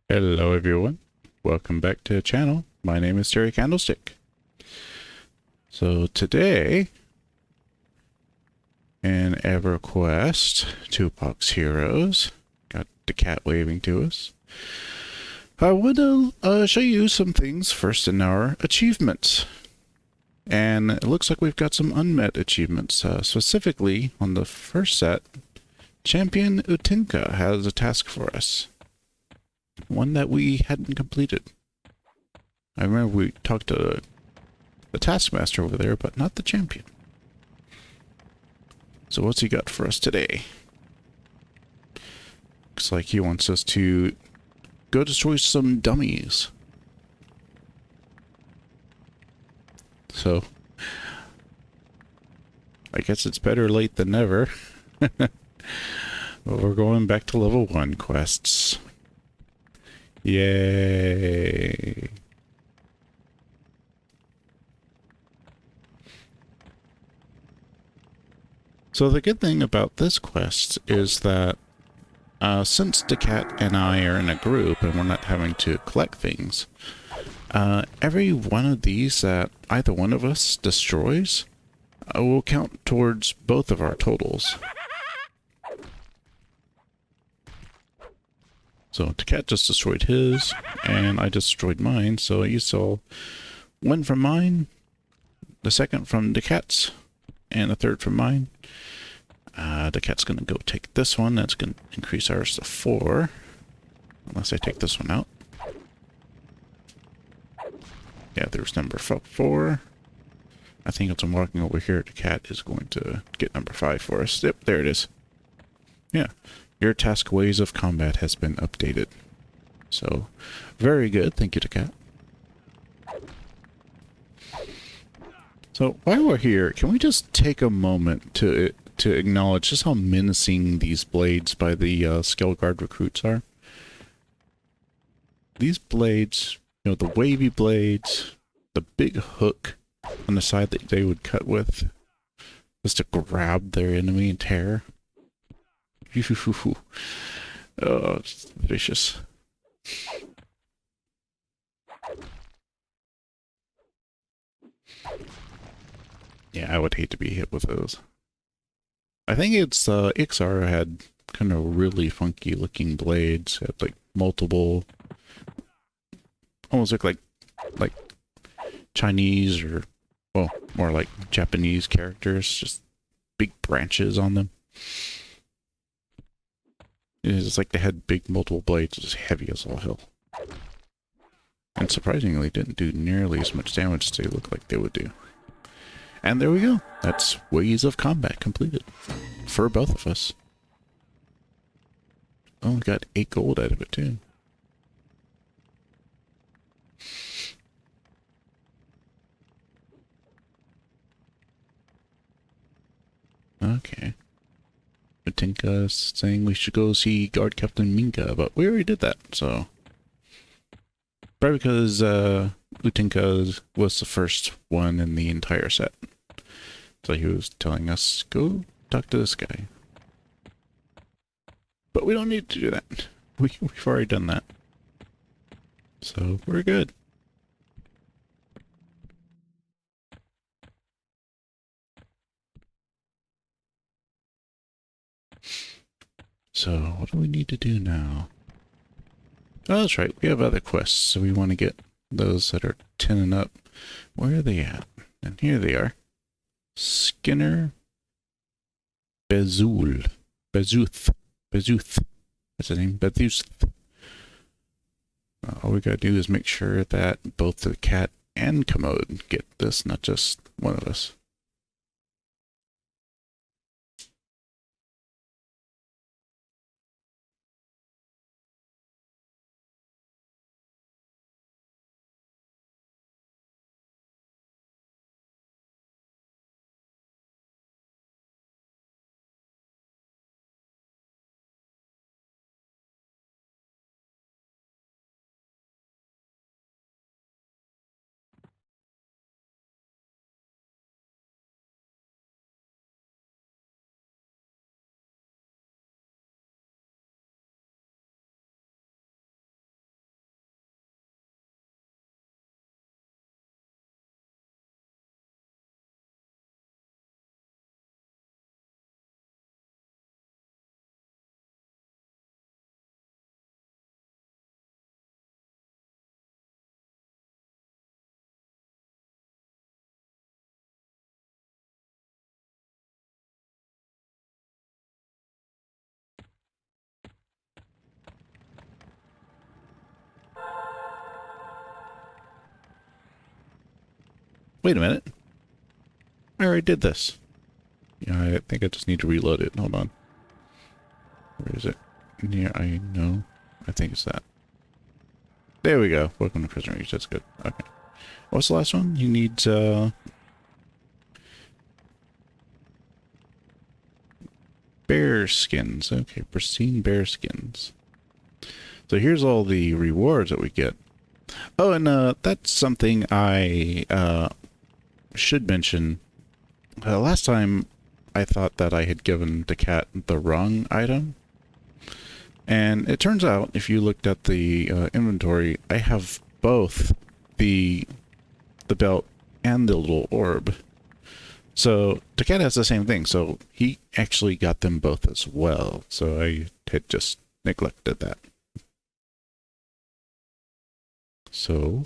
Hello everyone, welcome back to the channel. My name is Terry Candlestick. So today, in Everquest, Tupac's Heroes, got the cat waving to us. I want to show you some things first in our achievements. And it looks like we've got some unmet achievements. Specifically, on the first set, Champion Utenka has a task for us. One that we hadn't completed. I remember we talked to the taskmaster over there, but not the champion. So what's he got for us today? Looks like he wants us to go destroy some dummies. So, I guess it's better late than never. But we're going back to level 1 quests. Yay! So the good thing about this quest is that since Dacatt and I are in a group and we're not having to collect things, every one of these that either one of us destroys will count towards both of our totals. So Dacatt just destroyed his, and I destroyed mine, so you saw one from mine, the second from Dacatt's, and the third from mine. Dacatt's gonna go take this one, that's gonna increase ours to 4, unless I take this one out. Yeah, there's number 4. I think as I'm walking over here, Dacatt is going to get number 5 for us. Yep, there it is. Yeah. Your task ways of combat has been updated. So, very good. Thank you, Dacatt. So, while we're here, can we just take a moment to acknowledge just how menacing these blades by the Skill Guard recruits are? These blades, you know, the wavy blades, the big hook on the side that they would cut with, just to grab their enemy and tear. Oh, it's vicious. Yeah, I would hate to be hit with those. I think it's Ixar had kind of really funky looking blades. Had like multiple, almost look like Chinese or, well, more like Japanese characters. Just big branches on them. It's like they had big multiple blades, just heavy as all hell. And surprisingly didn't do nearly as much damage as they look like they would do. And there we go. That's ways of combat completed. For both of us. Oh, we got 8 gold out of it too. Okay. Utenka saying we should go see Guard Captain Minka, but we already did that, so... Probably because Utenka was the first one in the entire set. So he was telling us, go talk to this guy. But we don't need to do that. We've already done that. So we're good. So what do we need to do now? Oh, that's right. We have other quests, so we want to get those that are 10 and up. Where are they at? And here they are. Skinner Bezuth. Bezuth. That's the name. Bezuth. All we gotta do is make sure that both the cat and Kamoad get this, not just one of us. Wait a minute. I already did this. Yeah, I think I just need to reload it. Hold on. Where is it? Yeah, I know. I think it's that. There we go. Welcome to Prisoner Age. That's good. Okay. What's the last one? You need, bear skins. Okay, pristine bear skins. So here's all the rewards that we get. Oh, and, that's something I, should mention. Last time, I thought that I had given Dacatt the wrong item. And it turns out, if you looked at the inventory, I have both the belt and the little orb. So Dacatt has the same thing, so he actually got them both as well. So I had just neglected that. So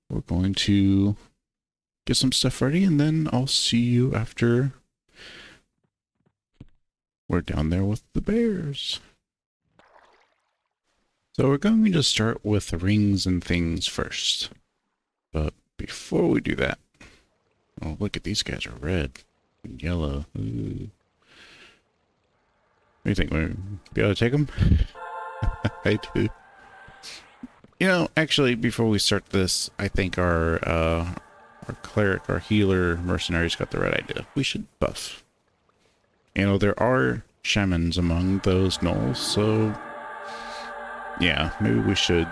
we're going to get some stuff ready, and then I'll see you after we're down there with the bears. So we're going to start with rings and things first. But before we do that, oh, look at these guys are red and yellow. Ooh. What do you think? We'll be able to take them? I do. You know, actually, before we start this, I think our cleric, our healer mercenaries got the right idea. We should buff. You know, there are shamans among those gnolls, so yeah, maybe we should.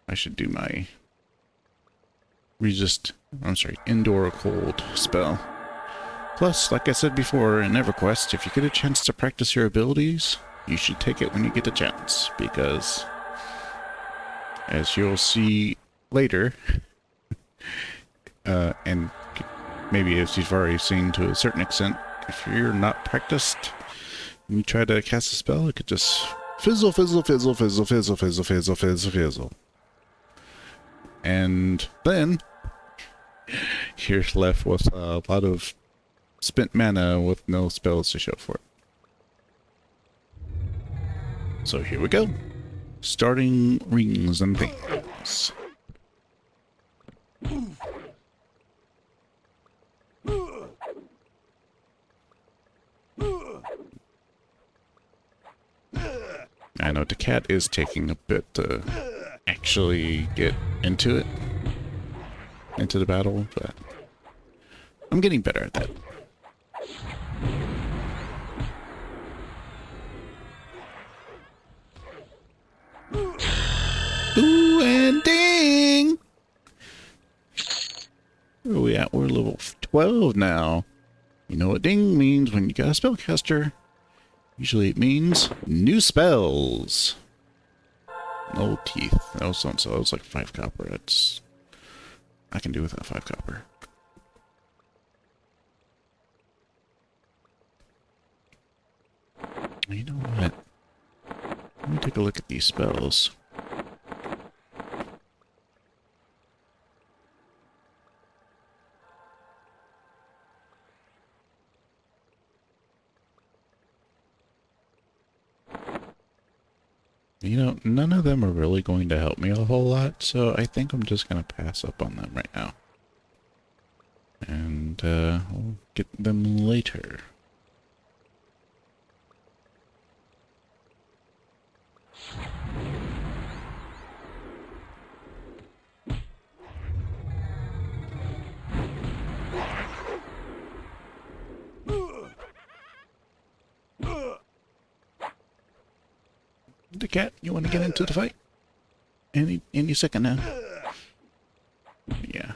I should do my indoor cold spell. Plus, like I said before in Everquest, if you get a chance to practice your abilities, you should take it when you get a chance, because as you'll see later, and maybe as you've already seen to a certain extent, if you're not practiced and you try to cast a spell, it could just fizzle, fizzle, fizzle, fizzle, fizzle, fizzle, fizzle, fizzle, fizzle. And then you're left with a lot of spent mana with no spells to show for it. So here we go. Starting rings and things. I know Dacatt is taking a bit to actually get into it, into the battle, but I'm getting better at that. Ooh, and ding! Where are we at? We're level 12 now. You know what ding means when you got a spellcaster. Usually it means new spells. No teeth. That was so that was like 5 copper. That's... I can do without 5 copper. You know what? Let me take a look at these spells. You know, none of them are really going to help me a whole lot, so I think I'm just going to pass up on them right now. And, we'll get them later. Dacatt, you want to get into the fight? Any second now. Yeah.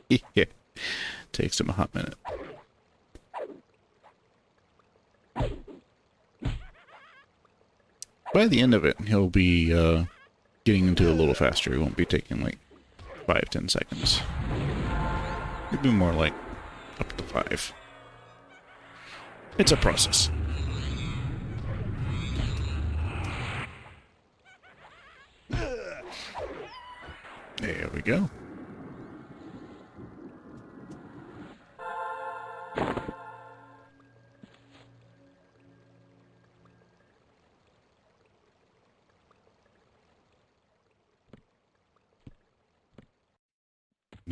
Yeah. Takes him a hot minute. By the end of it, he'll be getting into it a little faster. He won't be taking like 5-10 seconds. It'll be more like up to 5. It's a process. There we go.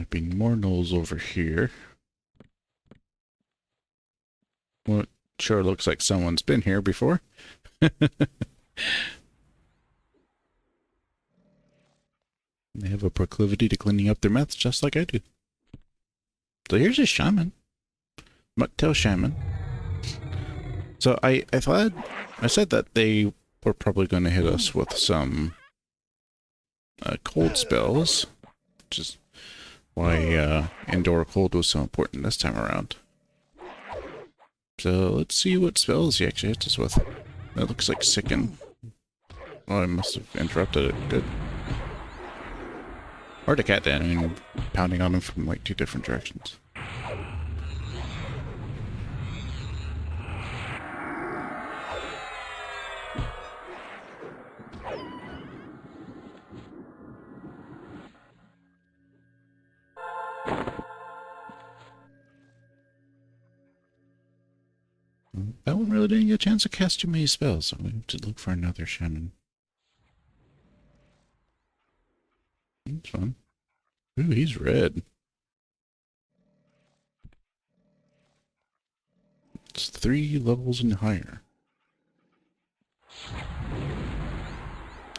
Might be more gnolls over here. Well, it sure looks like someone's been here before. They have a proclivity to cleaning up their mess just like I do. So here's a shaman. Mucktail shaman. So I thought, I said that they were probably going to hit us with some cold spells, which is why indoor cold was so important this time around. So let's see what spells he actually hits us with. That looks like Sicken. Oh, I must have interrupted it. Good. Or Dacatt, I mean, pounding on him from like 2 different directions. That one really didn't get a chance to cast too many spells, so we have to look for another shaman. That's fun. Ooh, he's red. It's 3 levels and higher.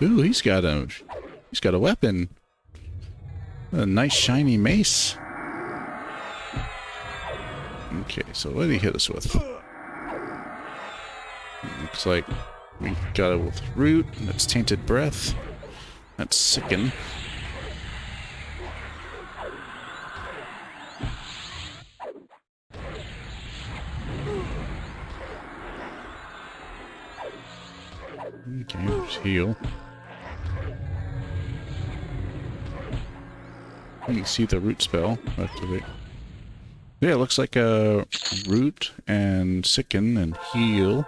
Ooh, he's got a weapon. A nice shiny mace. Okay, so what did he hit us with? Looks like we got it with root, and that's tainted breath. That's sicken. Okay, just heal. You can see the root spell activate. Yeah, it looks like a root and sicken and heal.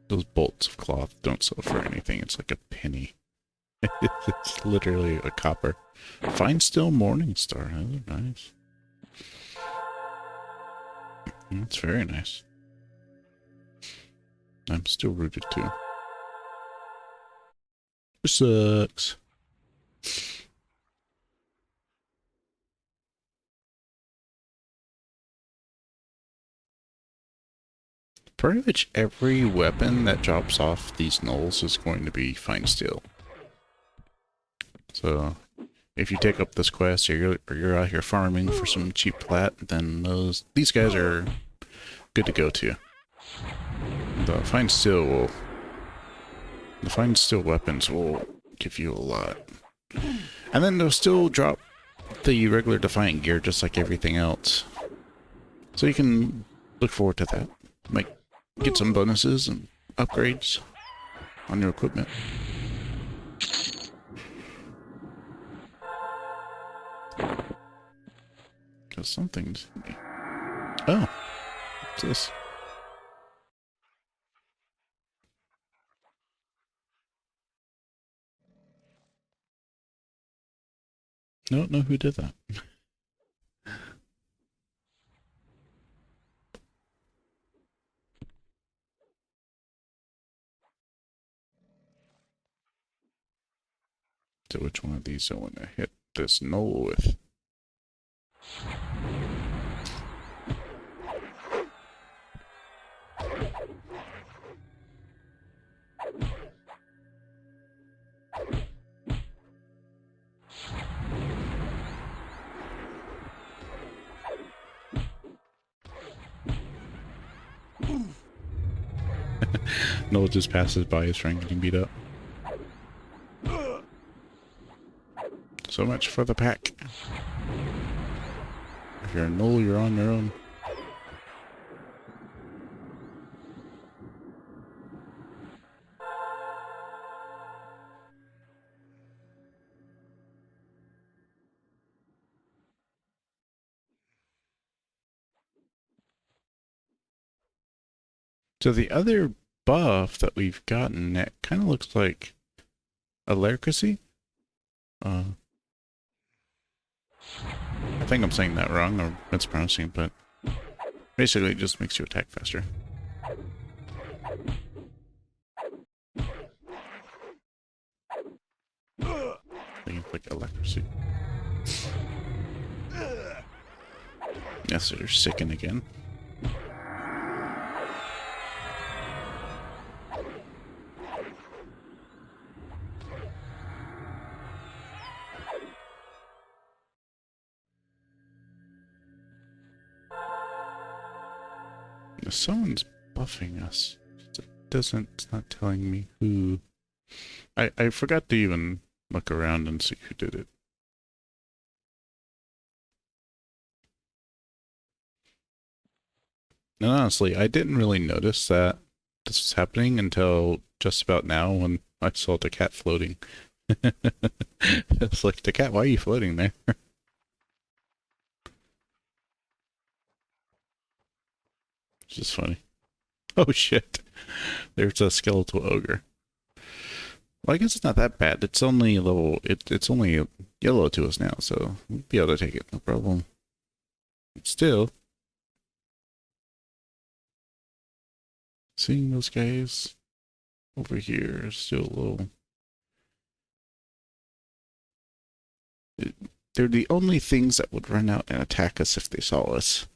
Those bolts of cloth don't sell for anything. It's like a penny. It's literally a copper. Find still morning star. Those are nice. That's very nice. I'm still rooted too. This sucks. Pretty much every weapon that drops off these gnolls is going to be find steel. So if you take up this quest or you're out here farming for some cheap plat, then these guys are good to go to. The find steel weapons will give you a lot. And then they'll still drop the regular Defiant gear just like everything else. So you can look forward to that. Get some bonuses and upgrades on your equipment. Because something's... Oh! What's this? Don't know who did that. So which one of these I want to hit this gnoll with? Noel just passes by his friend getting beat up. So much for the pack. If you're a Noel, you're on your own. So the other buff that we've gotten, it kind of looks like Alercacy. I think I'm saying that wrong or mispronouncing, but basically it just makes you attack faster. I think it's like Electricity. Yes, they're sicking again. Someone's buffing us. It's not telling me who. I forgot to even look around and see who did it. And honestly, I didn't really notice that this was happening until just about now when I saw the cat floating. It's like, the cat, why are you floating there? It's just funny. Oh shit. There's a skeletal ogre. Well, I guess it's not that bad. It's only a level, it's only yellow to us now, so we'll be able to take it, no problem. But still, seeing those guys over here is still a little... They're the only things that would run out and attack us if they saw us.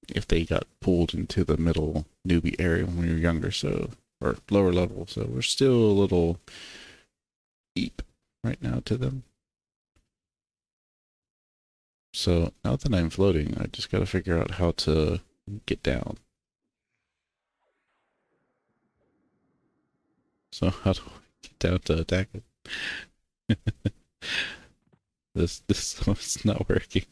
If they got pulled into the middle newbie area when we were younger, so... Or lower level, so we're still a little... deep right now to them. So now that I'm floating, I just gotta figure out how to get down. So how do I get down to attack it? This is not working.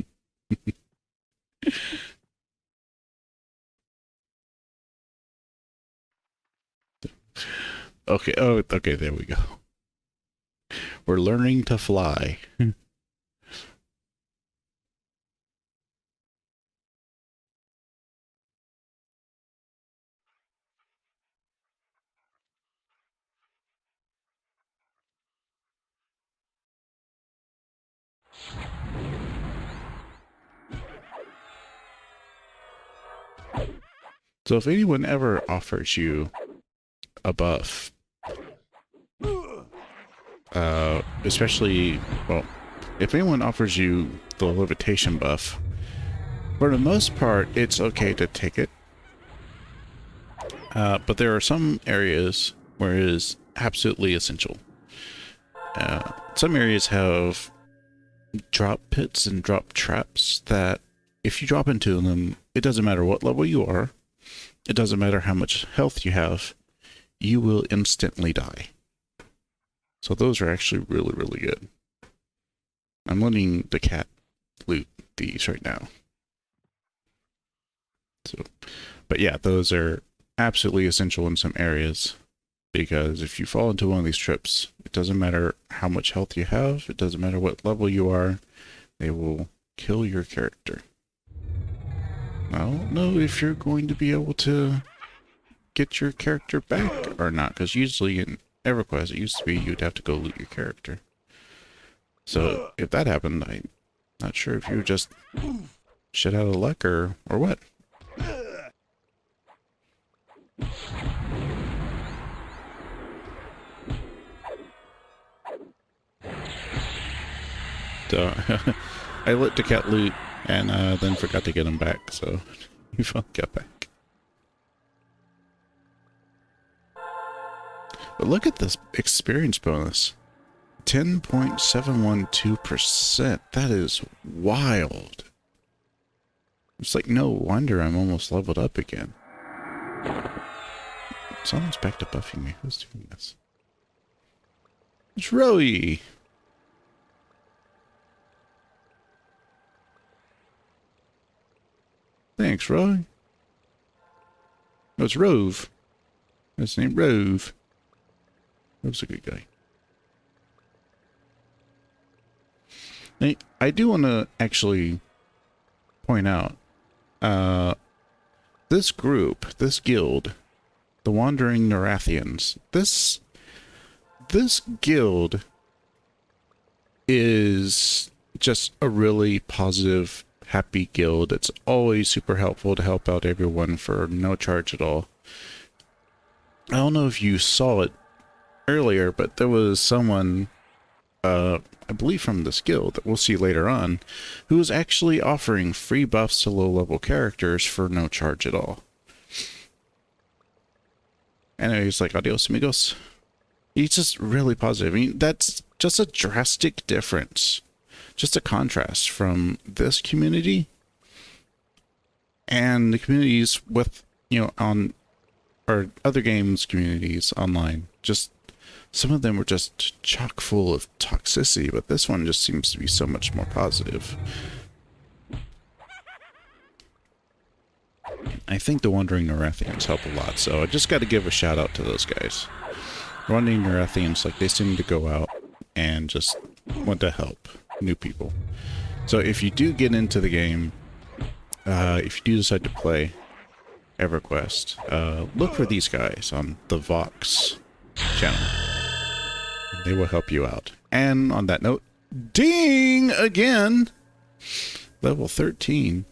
Okay, oh, okay, there we go. We're learning to fly. So if anyone ever offers you a buff, especially, well, if anyone offers you the levitation buff, for the most part, it's okay to take it. But there are some areas where it is absolutely essential. Some areas have drop pits and drop traps that if you drop into them, it doesn't matter what level you are, it doesn't matter how much health you have, you will instantly die. So those are actually really, really good. I'm letting the cat loot these right now. So, but yeah, those are absolutely essential in some areas, because if you fall into one of these trips, it doesn't matter how much health you have, it doesn't matter what level you are, they will kill your character. I don't know if you're going to be able to get your character back or not, because usually in Everquest it used to be you'd have to go loot your character. So if that happened, I'm not sure if you were just shit out of luck or what. So I let the cat loot and then forgot to get him back, so he finally got back. But look at this experience bonus. 10.712%. That is wild. It's like, no wonder I'm almost leveled up again. Someone's back to buffing me. Who's doing this? It's Roey. Thanks, Roy. No, it's Rove. That's the name, Rove. Rove's a good guy. Now, I do want to actually point out, this group, this guild, the Wandering Nerathians, this guild is just a really positive, happy guild. It's always super helpful to help out everyone for no charge at all. I don't know if you saw it earlier, but there was someone I believe from this guild that we'll see later on, who is actually offering free buffs to low-level characters for no charge at all. And he's like, adios, amigos. He's just really positive. I mean, that's just a drastic difference. Just a contrast from this community and the communities with, you know, on, or other games communities online. Just, some of them were just chock full of toxicity, but this one just seems to be so much more positive. I think the Wandering Nerethians help a lot, so I just got to give a shout out to those guys. Wandering Nerethians, like, they seem to go out and just want to help new people. So if you do get into the game, if you do decide to play Everquest, look for these guys on the Vox channel. They will help you out. And on that note, ding again! Level 13.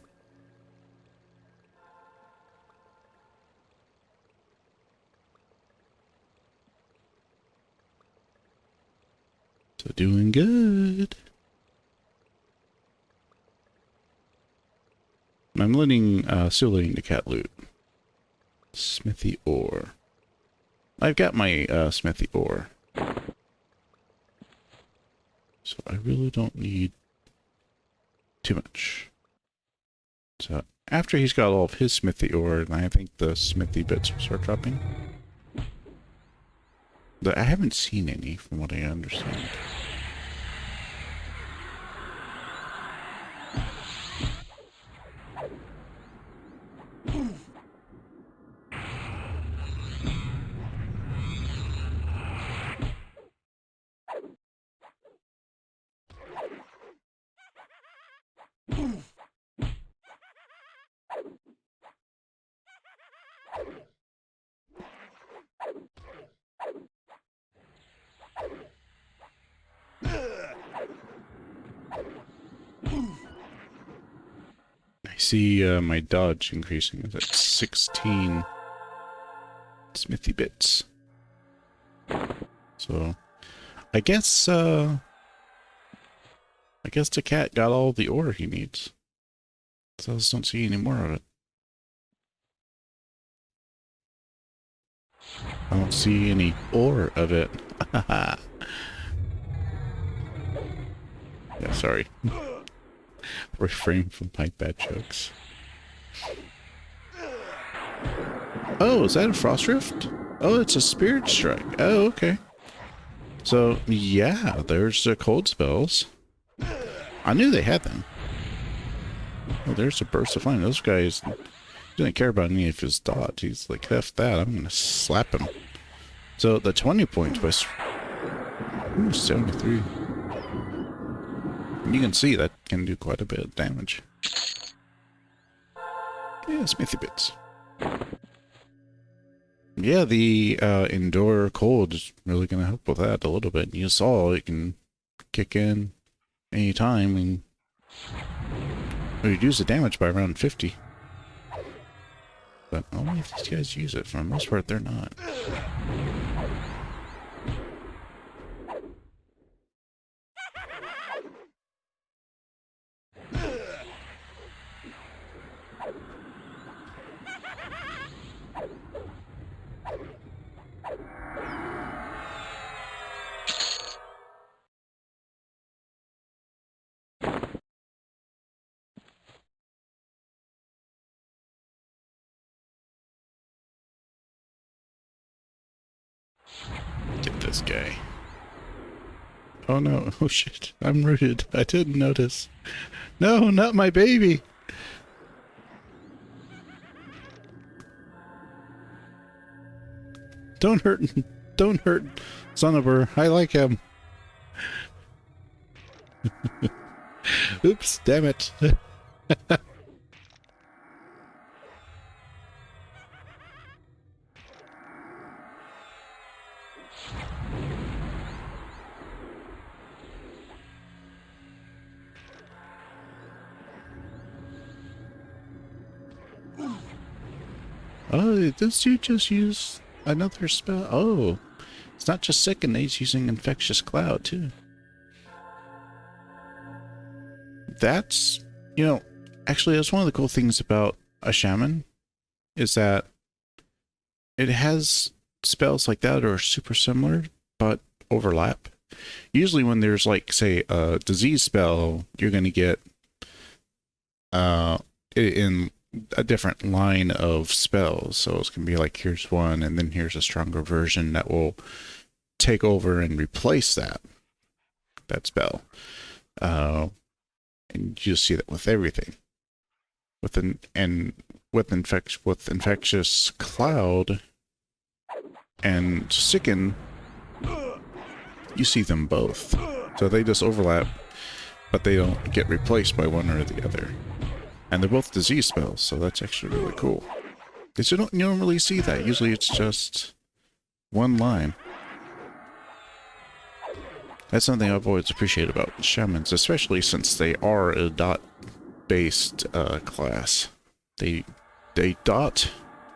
So doing good. I'm still letting Dacatt loot. Smithy ore. I've got my smithy ore. So I really don't need too much. So after he's got all of his smithy ore, I think the smithy bits will start dropping. But I haven't seen any from what I understand. I see my dodge increasing. It's at 16 smithy bits. So I guess Dacatt got all the ore he needs. So I just don't see any more of it. I don't see any ore of it. Yeah, sorry. Refrain from my bad jokes. Oh, is that a frost rift? Oh, it's a spirit strike. Oh, okay. So, yeah, there's the cold spells. I knew they had them. Oh, there's a burst of flame. Those guys didn't care about any of his dodge. He's like, F that, I'm gonna slap him. So the 20 points was 73. You can see that can do quite a bit of damage. Yeah, smithy bits. Yeah, the Endure Cold is really going to help with that a little bit. You saw it can kick in any time and reduce the damage by around 50. But only if these guys use it. For the most part, they're not. Get this guy. Oh no, oh shit, I'm rooted. I didn't notice. No, not my baby! Don't hurt Sonober. I like him. Oops, damn it. Oh, this dude just used another spell. Oh, it's not just Second Age, using Infectious Cloud, too. that's, you know, actually that's one of the cool things about a shaman is that it has spells like that are super similar, but overlap. Usually when there's like, say, a disease spell, you're going to get in a different line of spells. So it's going to be like, here's one, and then here's a stronger version that will take over and replace that spell. And you see that with everything. With infectious cloud and sicken, you see them both. So they just overlap, but they don't get replaced by one or the other. And they're both disease spells, so that's actually really cool. Because you don't normally see that. Usually it's just one line. That's something I've always appreciated about shamans, especially since they are a dot-based class. They dot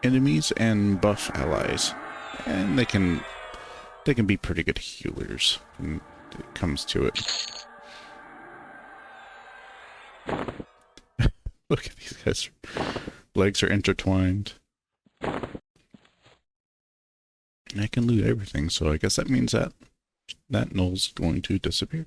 enemies and buff allies, and they can be pretty good healers when it comes to it. Look at these guys. Legs are intertwined. And I can loot everything, so I guess that means that null's going to disappear.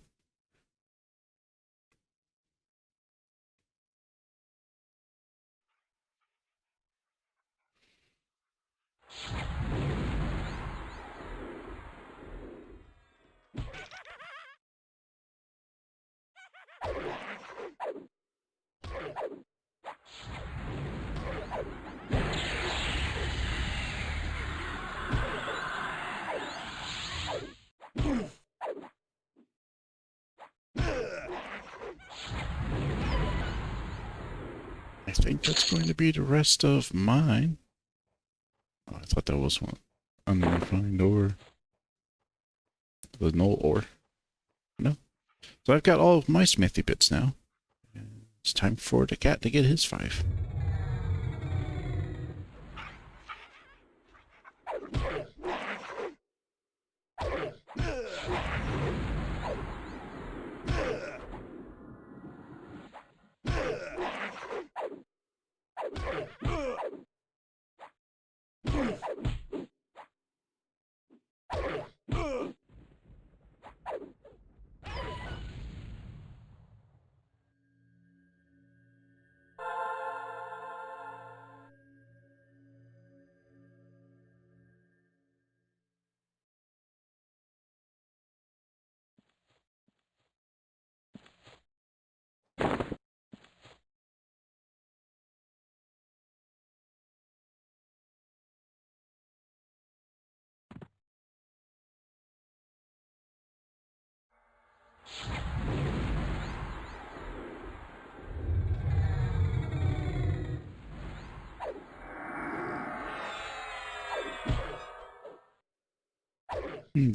I think that's going to be the rest of mine. Oh, I thought that was one unrefined ore. The null ore. No. So I've got all of my smithy bits now. It's time for Dacatt to get his 5.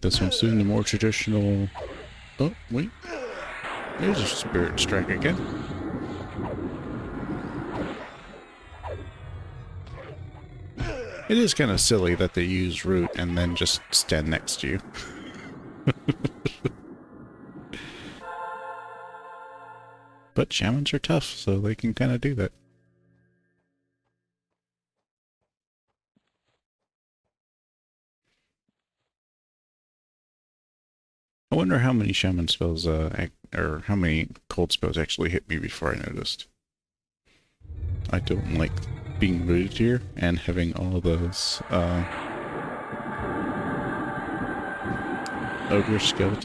This one's doing the more traditional... Oh, wait. There's a spirit strike again. It is kind of silly that they use root and then just stand next to you. But shamans are tough, so they can kind of do that. I wonder how many shaman spells, or how many cold spells actually hit me before I noticed. I don't like being rooted here and having all those,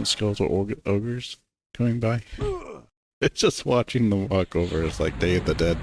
skeletal ogres coming by. It's just watching them walk over is like Day of the Dead.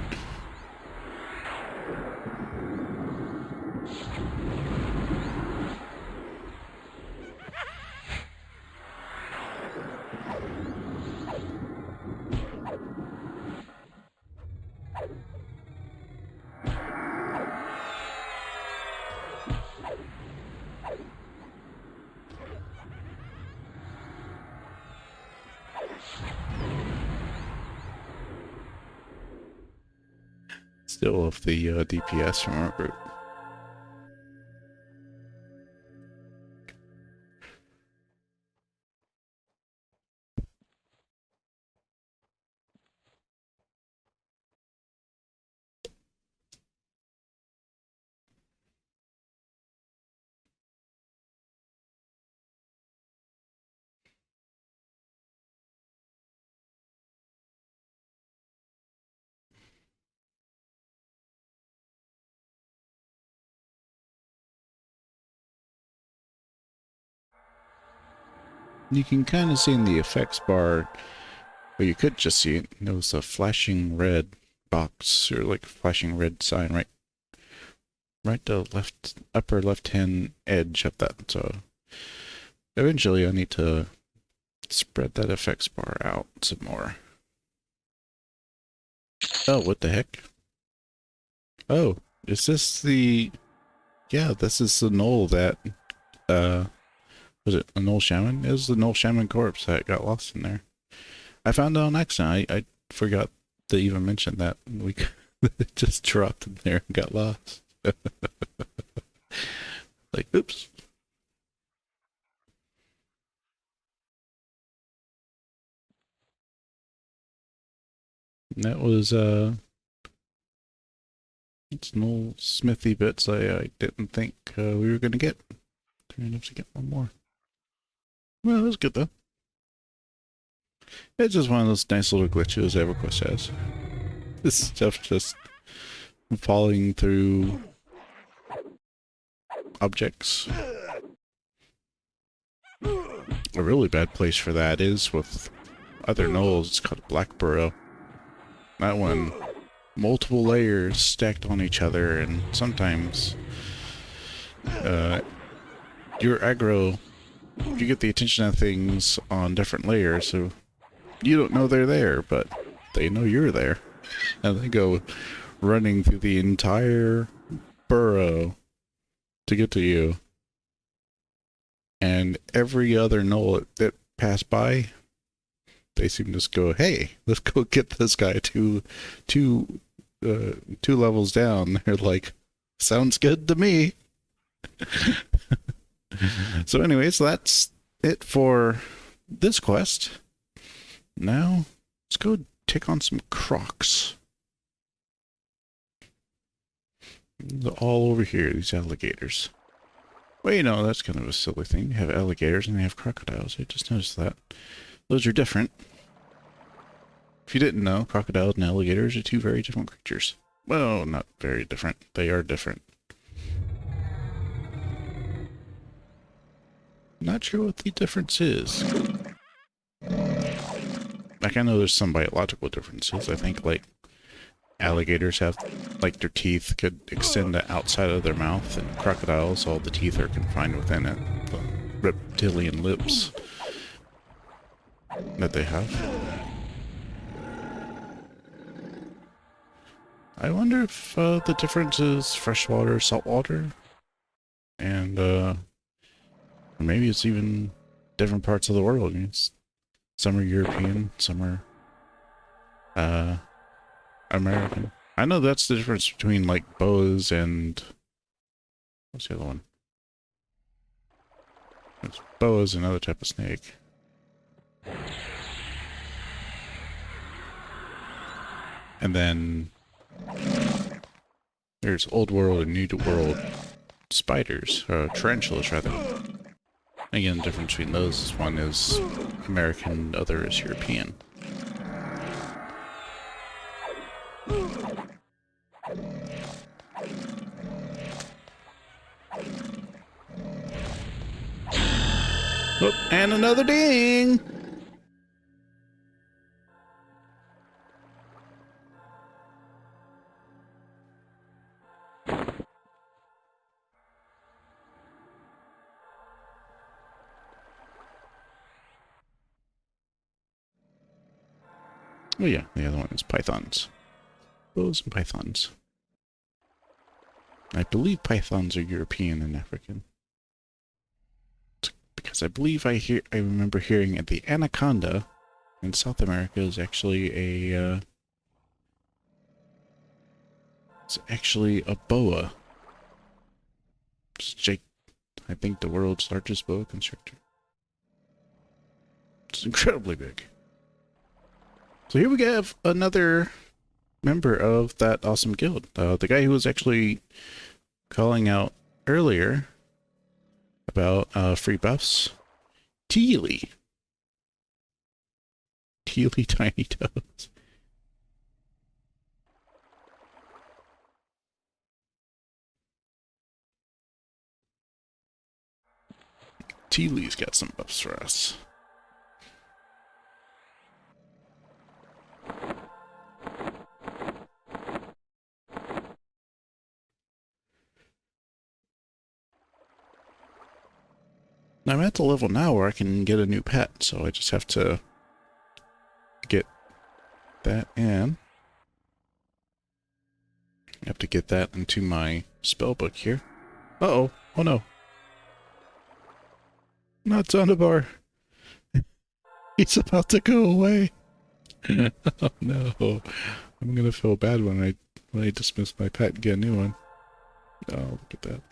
Still of the DPS from our group. You can kind of see in the effects bar, or you could just see it. There was a flashing red box, or like a flashing red sign right to left, upper left-hand edge of that. So eventually I need to spread that effects bar out some more. Oh, what the heck? Oh, is this the... Yeah, this is the knoll that, was it a knoll shaman? It was the knoll shaman corpse that got lost in there. I found it on accident. I forgot to even mention that. We it just dropped in there and got lost. Like, oops. And that was, it's no smithy bits I didn't think we were going to get. Turned enough to get one more. Well, that was good though. It's just one of those nice little glitches Everquest has. This stuff just falling through objects. A really bad place for that is with other knolls. It's called Black Burrow. That one, multiple layers stacked on each other, and sometimes your aggro, you get the attention of things on different layers, so you don't know they're there, but they know you're there. And they go running through the entire burrow to get to you. And every other knoll that passed by, they seem to just go, hey, let's go get this guy two levels down. They're like, sounds good to me. So anyways, that's it for this quest. Now, let's go take on some crocs. They're all over here, these alligators. Well, you know, that's kind of a silly thing. They have alligators and they have crocodiles. I just noticed that. Those are different. If you didn't know, crocodiles and alligators are two very different creatures. Well, not very different. They are different. Not sure what the difference is. Like, I know there's some biological differences. I think, like, alligators have, like, their teeth could extend to outside of their mouth, and crocodiles, all the teeth are confined within it. The reptilian lips that they have. I wonder if the difference is freshwater, saltwater, and or maybe it's even different parts of the world. Some are European, some are American. I know that's the difference between like boas and what's the other one? It's boas and another type of snake. And then there's Old World and New World spiders, tarantulas rather. Again, the difference between those is one is American, the other is European. Oh, and another ding! Oh yeah, the other one is pythons. Bows and pythons. I believe pythons are European and African. Because I believe I remember hearing that the anaconda in South America is actually a it's actually a boa. It's I think the world's largest boa constrictor. It's incredibly big. So here we have another member of that awesome guild. The guy who was actually calling out earlier about free buffs. Teely. Teely Tiny Toes. Teely's got some buffs for us. I'm at the level now where I can get a new pet, so I just have to get that in. I have to get that into my spell book here. Uh-oh. Oh no. Not Zondabar. He's about to go away. Oh no. I'm gonna feel bad when I dismiss my pet and get a new one. Oh, look at that.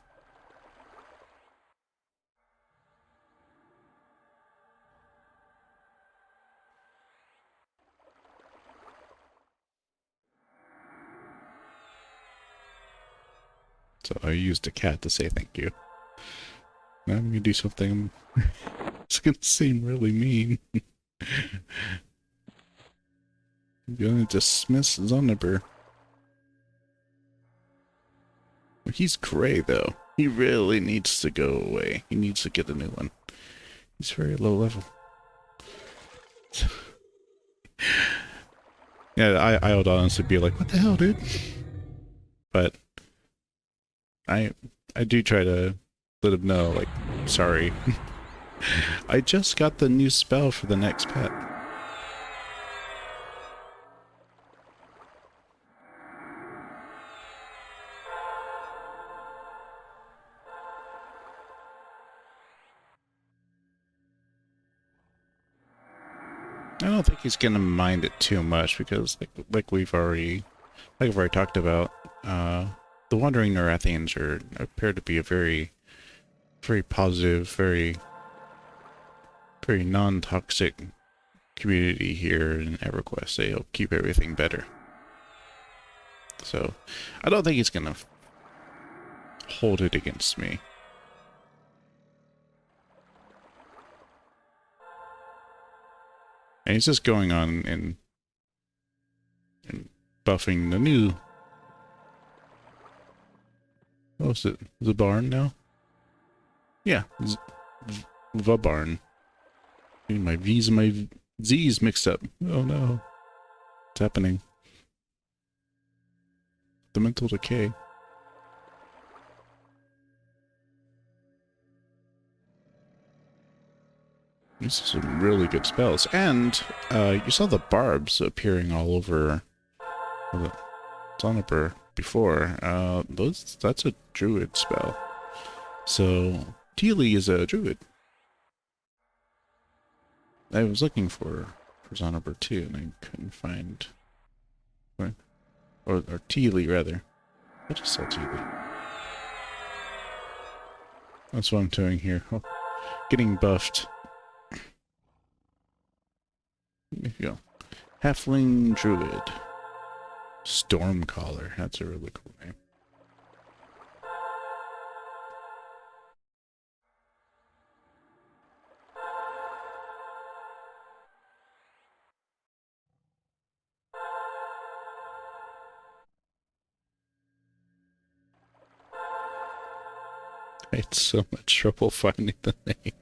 So I used a cat to say thank you. Now I'm gonna do something. It's gonna seem really mean. I'm gonna dismiss Zondabar. He's gray though. He really needs to go away. He needs to get a new one. He's very low level. Yeah, I would honestly be like, what the hell, dude? But I do try to let him know, like, sorry. I just got the new spell for the next pet. I don't think he's gonna mind it too much because, like we've already talked about, the Wandering Nerathians appear to be a very positive, very non-toxic community here in Everquest. They'll keep everything better. So, I don't think he's gonna hold it against me. And he's just going on and buffing the new... Oh, is it the barn now? Yeah, the barn. My V's and my Z's mixed up. Oh no. What's happening? The mental decay. These are some really good spells. And you saw the barbs appearing all over the Zondabar before. That's a druid spell. So Teely is a druid. I was looking for Zondabar too, and I couldn't find... Or Teely, rather. I just saw Teely. That's what I'm doing here. Oh, getting buffed. There you go. Halfling Druid. Stormcaller. That's a really cool name. I had so much trouble finding the name.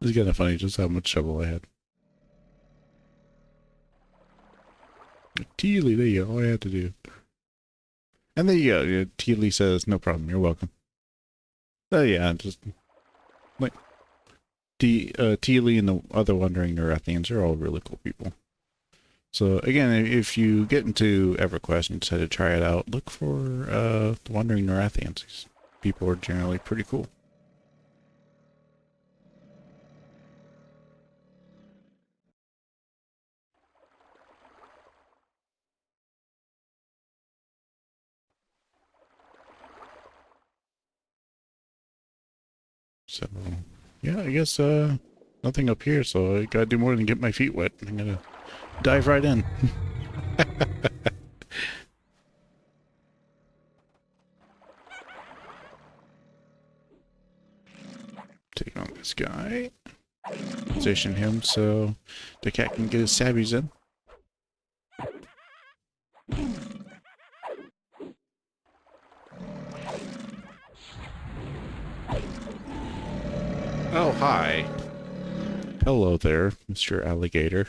It's kind of funny just how much trouble I had. Teely, there you go. All I had to do. And there you go. Teely says, no problem, you're welcome. Oh yeah, just... like... Teely and the other Wandering Nerathians are all really cool people. So again, if you get into EverQuest and decide to try it out, look for the Wandering Nerathians. These people are generally pretty cool. So, yeah, I guess nothing up here, so I gotta do more than get my feet wet. I'm gonna dive right in. Take on this guy. Position him so Dacatt can get his sabbies in. Oh, hi. Hello there, Mr. Alligator.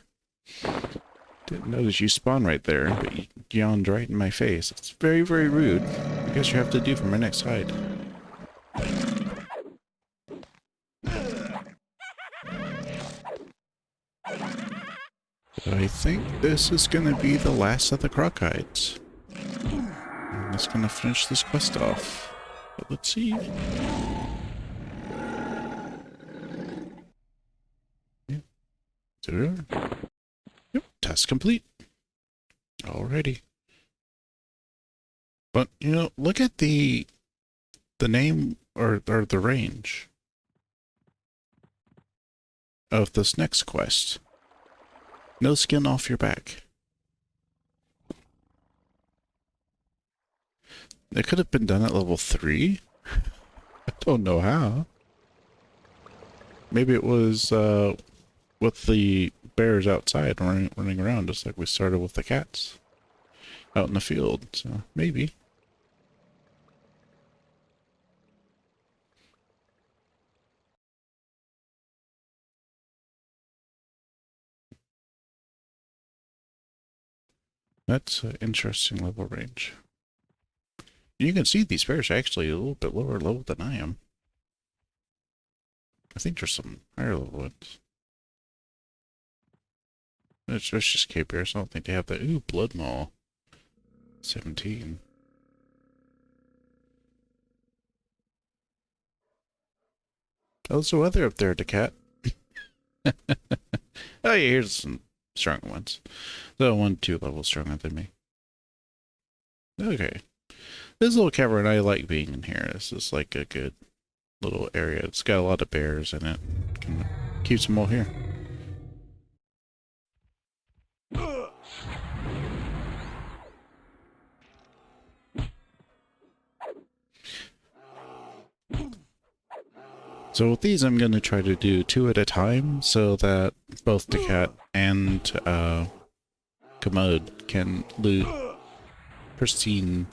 Didn't notice you spawn right there, but yawned right in my face. It's very, very rude. I guess you have to do for my next hide. But I think this is going to be the last of the Croc hides. I'm just going to finish this quest off. But let's see. Yep. Yep, task complete. Alrighty. But, you know, look at the name or the range of this next quest. No skin off your back. It could have been done at level 3. I don't know how. Maybe it was with the bears outside running around, just like we started with the cats out in the field. So maybe. That's an interesting level range. You can see these bears are actually a little bit lower level than I am. I think there's some higher level ones. It's just cave bears. I don't think they have that. Ooh, blood maw. 17. How's the weather up there, Dacatt? Oh yeah, here's some strong ones. So 1-2 levels stronger than me. Okay. This little cavern, I like being in here. This is like a good little area. It's got a lot of bears in it. Keeps them all here. So with these, I'm going to try to do 2 at a time so that both Dacatt and Kamoad can loot pristine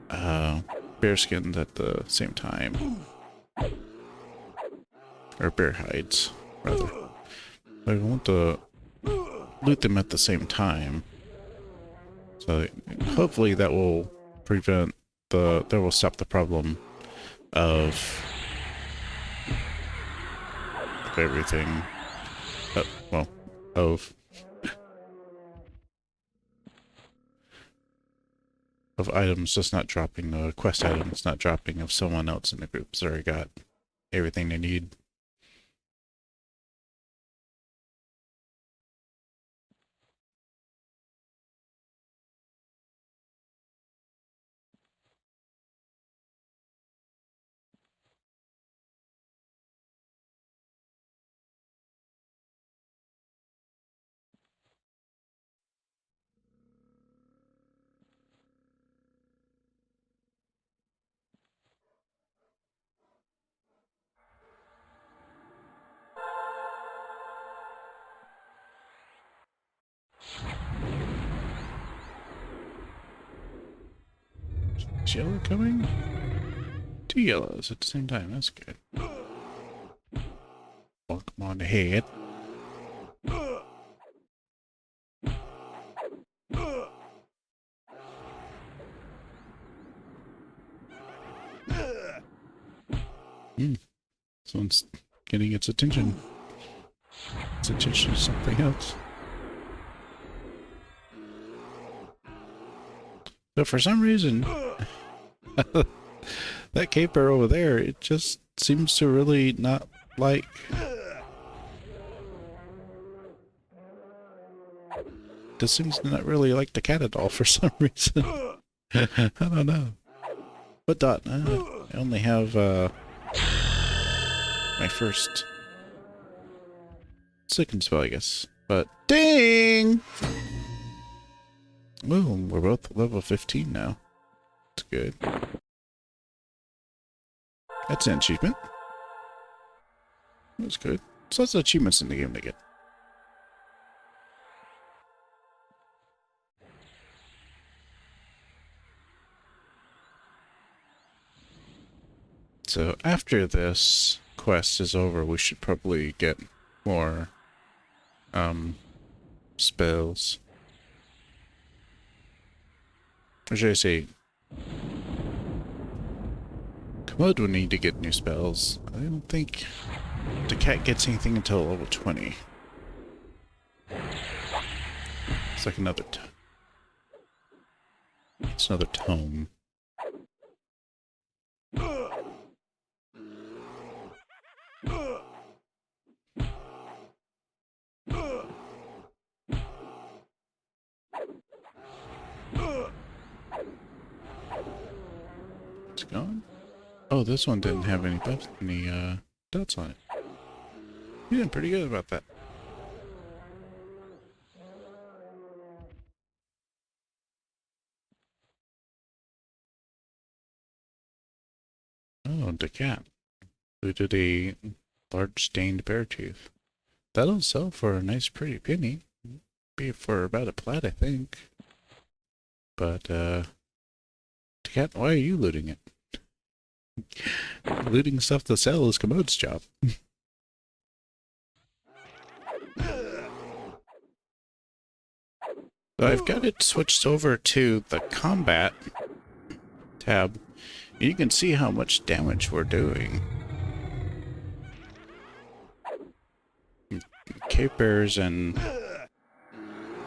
bear skins at the same time. Or bear hides, rather. I want to loot them at the same time. So hopefully that will prevent that will stop the problem of everything. Well, of items just not dropping, quest items not dropping if someone else in the group's already got everything they need. Is yellow coming? 2 yellows at the same time, that's good. Walk them on ahead. Someone's getting its attention. Its attention to something else. So for some reason, that caper over there, it just seems to really not like... Just seems to not really like the cat at all for some reason. I don't know. But Dot, I only have my first second spell, I guess. But ding! Ooh, we're both level 15 now. That's good. That's an achievement. That's good. So lots of achievements in the game to get. So after this quest is over, we should probably get more spells. Or should I say, Kamoad would need to get new spells. I don't think Dacatt gets anything until level 20. It's like another it's another tome. It's gone? Oh, this one didn't have any buffs, any dots on it. You did pretty good about that. Oh, Dacatt. Who did a large stained bear tooth. That'll sell for a nice pretty penny. Be for about a plat, I think. But, Dacatt, why are you looting it? Looting stuff to sell is Kamoad's job. So I've got it switched over to the combat tab. You can see how much damage we're doing. Cape Bears and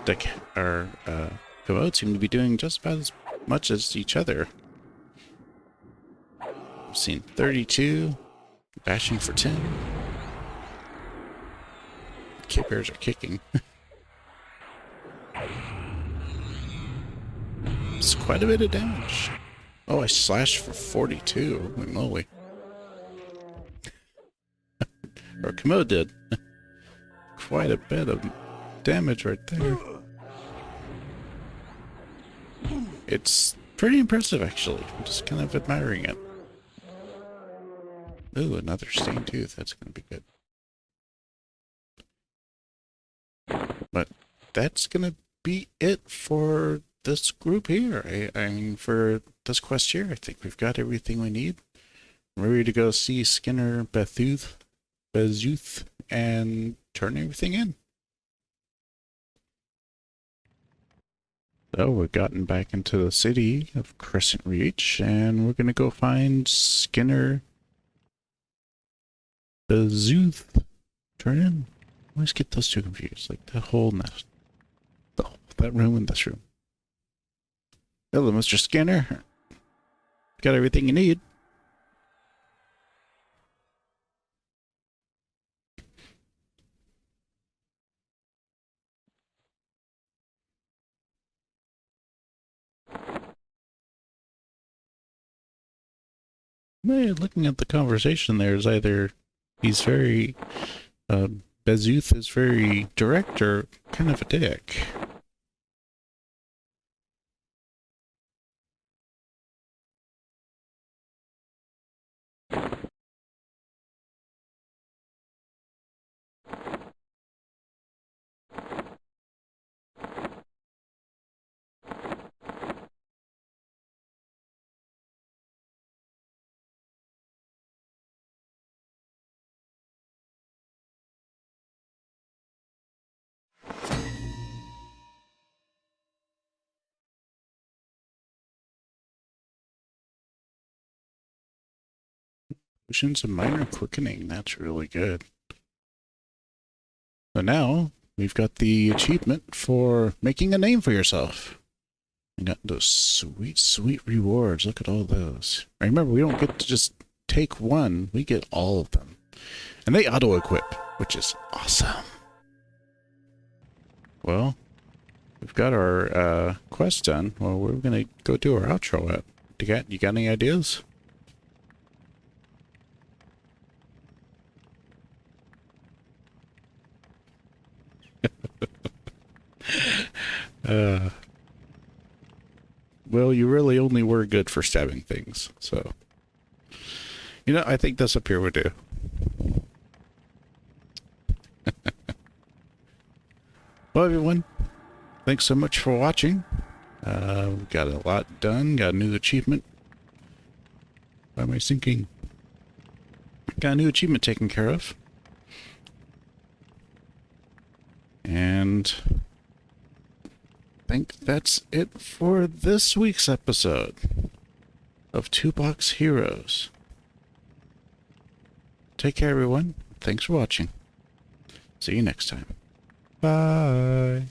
Kamoad seem to be doing just about as much as each other. I've seen 32, bashing for 10. Cape Bears are kicking. It's quite a bit of damage. Oh, I slashed for 42. Holy moly. Or Kamoad did. Quite a bit of damage right there. It's pretty impressive, actually. I'm just kind of admiring it. Ooh, another stained tooth. That's going to be good. But that's going to be it for this group here. I mean, for this quest here, I think we've got everything we need. We're ready to go see Skinner, Bezuth, and turn everything in. So we've gotten back into the city of Crescent Reach, and we're going to go find Skinner, Bezuth. Turn in. I always get those two confused. Like that whole nest. That room and this room. Hello, Mr. Skinner. Got everything you need. Man, looking at the conversation there is either he's very, Bezuth is very direct or kind of a dick. Potions of minor quickening, that's really good. So now, we've got the achievement for making a name for yourself. You got those sweet, sweet rewards. Look at all those. Remember, we don't get to just take one. We get all of them. And they auto-equip, which is awesome. Well, we've got our quest done. Well, we're going to go do our outro at. You got any ideas? Well, you really only were good for stabbing things, so. You know, I think this up here would do. Well, everyone, thanks so much for watching. We got a lot done, got a new achievement. Why am I sinking? Got a new achievement taken care of. And think that's it for this week's episode of 2-Box Heroes. Take care, everyone. Thanks for watching. See you next time. Bye.